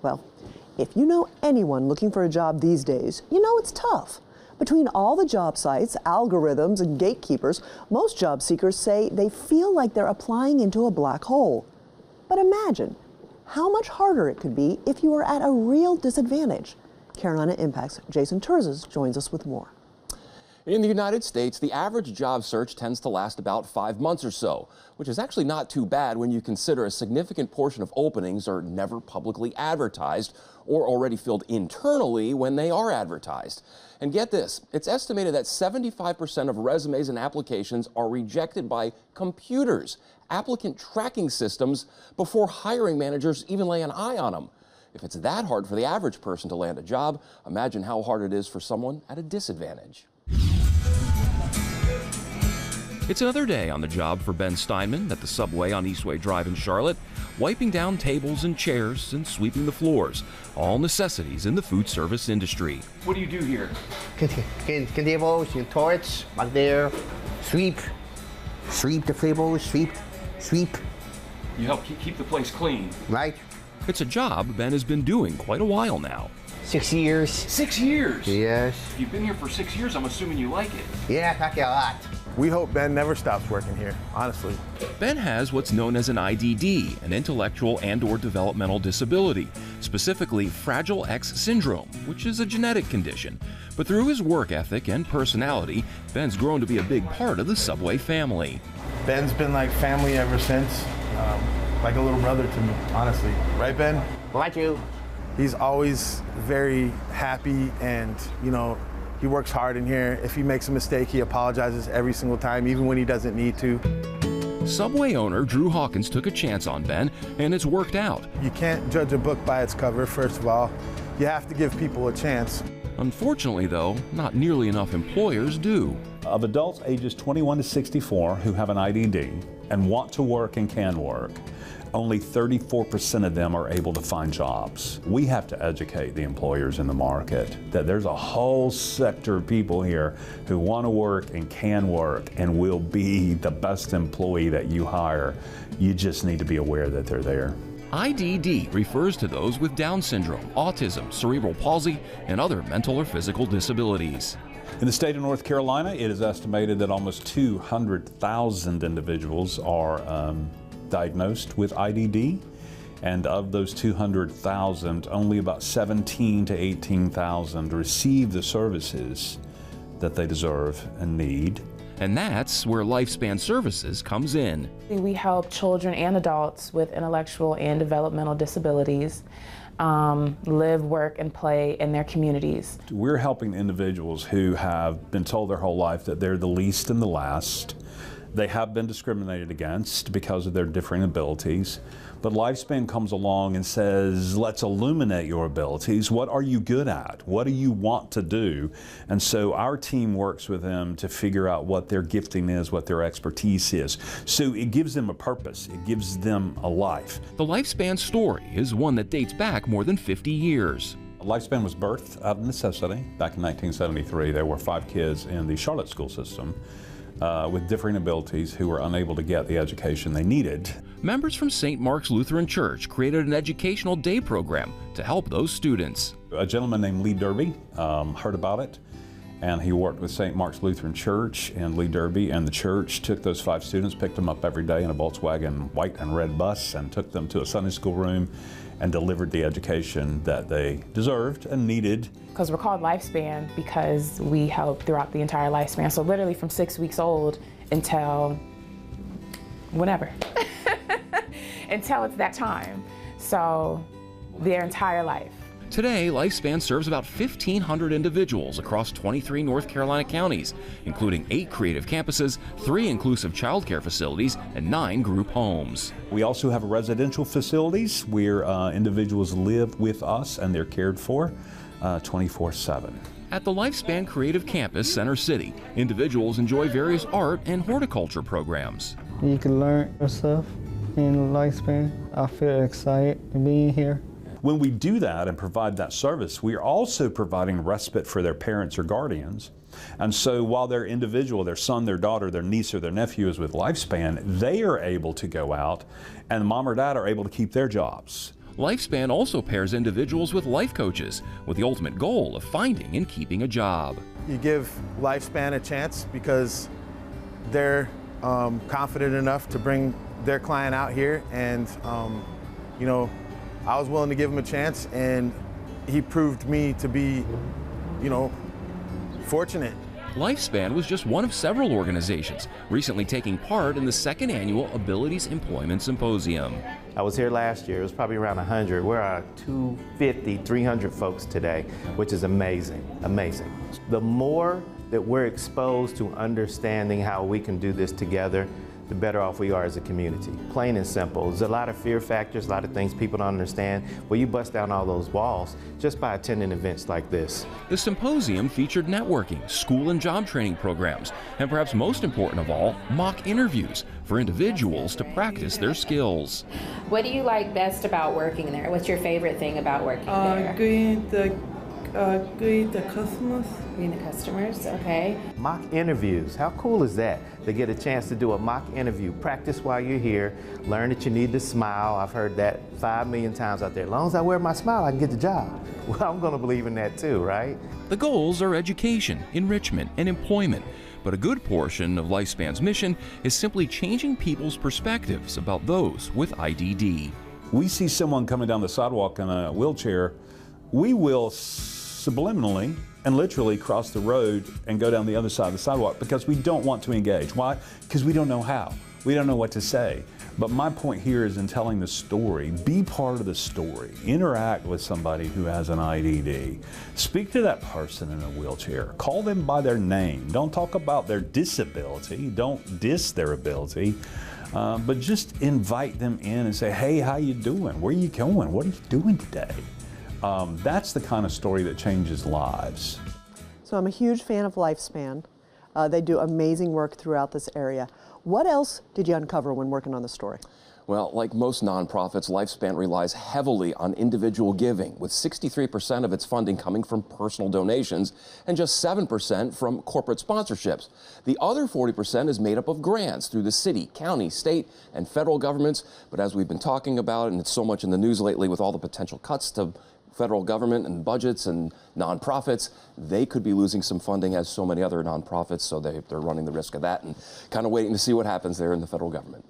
Well, if you know anyone looking for a job these days, you know it's tough. Between all the job sites, algorithms, and gatekeepers, most job seekers say they feel like they're applying into a black hole. But imagine how much harder it could be if you were at a real disadvantage. Carolina Impact's Jason Terzes joins us with more. In the United States, the average job search tends to last about 5 months or so, which is actually not too bad when you consider a significant portion of openings are never publicly advertised or already filled internally when they are advertised. And get this, it's estimated that 75% of resumes and applications are rejected by computers, applicant tracking systems, before hiring managers even lay an eye on them. If it's that hard for the average person to land a job, imagine how hard it is for someone at a disadvantage. It's another day on the job for Ben Steinman at the Subway on Eastway Drive in Charlotte, wiping down tables and chairs and sweeping the floors, all necessities in the food service industry. What do you do here? Clean tables, toilets, back there, sweep the tables, sweep. You help keep the place clean. Right. It's a job Ben has been doing quite a while now. 6 years. 6 years? Yes. You've been here for 6 years, I'm assuming you like it. Yeah, I like it a lot. We hope Ben never stops working here, honestly. Ben has what's known as an IDD, an intellectual and/or developmental disability, specifically Fragile X syndrome, which is a genetic condition. But through his work ethic and personality, Ben's grown to be a big part of the Subway family. Ben's been like family ever since, like a little brother to me, honestly. Right, Ben? Like you. He's always very happy and, he works hard in here. If he makes a mistake, he apologizes every single time, even when he doesn't need to. Subway owner Drew Hawkins took a chance on Ben, and it's worked out. You can't judge a book by its cover, first of all. You have to give people a chance. Unfortunately, though, not nearly enough employers do. Of adults ages 21 to 64 who have an IDD and want to work and can work, only 34% of them are able to find jobs. We have to educate the employers in the market that there's a whole sector of people here who want to work and can work and will be the best employee that you hire. You just need to be aware that they're there. IDD refers to those with Down syndrome, autism, cerebral palsy, and other mental or physical disabilities. In the state of North Carolina, it is estimated that almost 200,000 individuals are diagnosed with IDD, and of those 200,000, only about 17 to 18,000 receive the services that they deserve and need. And that's where Lifespan Services comes in. We help children and adults with intellectual and developmental disabilities live, work, and play in their communities. We're helping individuals who have been told their whole life that they're the least and the last. They have been discriminated against because of their differing abilities. But Lifespan comes along and says, let's illuminate your abilities. What are you good at? What do you want to do? And so our team works with them to figure out what their gifting is, what their expertise is. So it gives them a purpose. It gives them a life. The Lifespan story is one that dates back more than 50 years. Lifespan was birthed out of necessity. Back in 1973, there were 5 kids in the Charlotte school system with differing abilities who were unable to get the education they needed. Members from St. Mark's Lutheran Church created an educational day program to help those students. A gentleman named Lee Derby heard about it, and he worked with St. Mark's Lutheran Church, and Lee Derby and the church took those 5 students, picked them up every day in a Volkswagen white and red bus, and took them to a Sunday school room and delivered the education that they deserved and needed. Because we're called Lifespan because we help throughout the entire lifespan. So literally from 6 weeks old until whenever, until it's that time. So their entire life. Today, Lifespan serves about 1,500 individuals across 23 North Carolina counties, including 8 creative campuses, 3 inclusive child care facilities, and 9 group homes. We also have residential facilities where individuals live with us and they're cared for 24/7. At the Lifespan Creative Campus, Center City, individuals enjoy various art and horticulture programs. You can learn yourself in Lifespan. I feel excited to be here. When we do that and provide that service, we are also providing respite for their parents or guardians. And so while their individual, their son, their daughter, their niece, or their nephew is with Lifespan, they are able to go out and mom or dad are able to keep their jobs. Lifespan also pairs individuals with life coaches with the ultimate goal of finding and keeping a job. You give Lifespan a chance because they're confident enough to bring their client out here, and you know, I was willing to give him a chance, and he proved me to be, you know, fortunate. Lifespan was just one of several organizations recently taking part in the second annual Abilities Employment Symposium. I was here last year. It was probably around 100. We're at 250, 300 folks today, which is amazing, amazing. The more that we're exposed to understanding how we can do this together, the better off we are as a community. Plain and simple. There's a lot of fear factors, a lot of things people don't understand. Well, you bust down all those walls just by attending events like this. The symposium featured networking, school and job training programs, and perhaps most important of all, mock interviews for individuals to practice their skills. What do you like best about working there? What's your favorite thing about working there? Greet the customers. Greeting the customers, okay. Mock interviews, how cool is that? To get a chance to do a mock interview, practice while you're here, learn that you need to smile. I've heard that 5 million times out there. As long as I wear my smile, I can get the job. Well, I'm gonna believe in that too, right? The goals are education, enrichment, and employment. But a good portion of Lifespan's mission is simply changing people's perspectives about those with IDD. We see someone coming down the sidewalk in a wheelchair, we will subliminally and literally cross the road and go down the other side of the sidewalk because we don't want to engage. Why? Because we don't know how. We don't know what to say. But my point here is in telling the story, be part of the story. Interact with somebody who has an IDD. Speak to that person in a wheelchair. Call them by their name. Don't talk about their disability. Don't diss their ability. But just invite them in and say, hey, how you doing? Where are you going? What are you doing today? That's the kind of story that changes lives. So I'm a huge fan of Lifespan. They do amazing work throughout this area. What else did you uncover when working on the story? Well, like most nonprofits, Lifespan relies heavily on individual giving, with 63% of its funding coming from personal donations and just 7% from corporate sponsorships. The other 40% is made up of grants through the city, county, state, and federal governments. But as we've been talking about, and it's so much in the news lately with all the potential cuts to federal government and budgets and nonprofits, they could be losing some funding as so many other nonprofits, so they're running the risk of that and kind of waiting to see what happens there in the federal government.